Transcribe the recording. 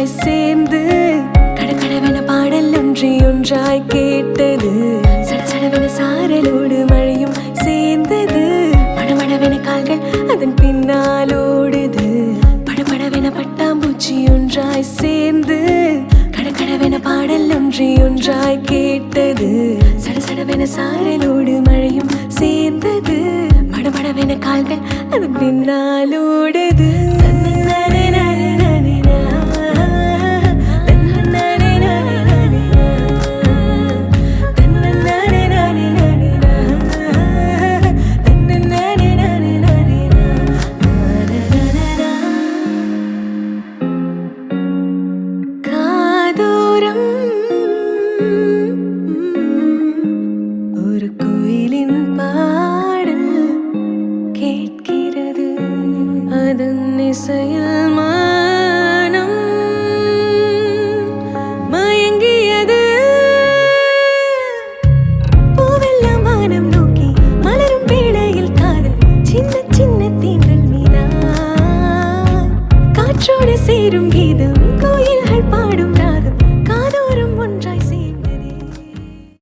ஒன்றாய் சேர்ந்து கடகடவென பாடல் ஒன்றாய் கேட்டது. சடசடவென சாரலோடு மழையும் சேர்ந்தது. மடமடவென கால்கள் அதன் பின்னால் ஓடுது. படபடவென பட்டாம்பூச்சி ஒன்றாய் சேர்ந்து கடகடவென பாடல் ஒன்றாய் கேட்டது. சடசடவென சாரலோடு மழையும் சேர்ந்தது. மடமடவென கால்கள் அதன் பின்னால் ஓடுது. ஒரு கோயிலின் பாடல் கேட்கிறது. அதன் இசையில் மானம் மயங்கியது. பூவெல்லாம் வானம் நோக்கி மலரும் வேளையில் காதல் சின்ன சின்ன தீண்டல் மீதா காற்றோடு சேரும் கீதம் கோயில்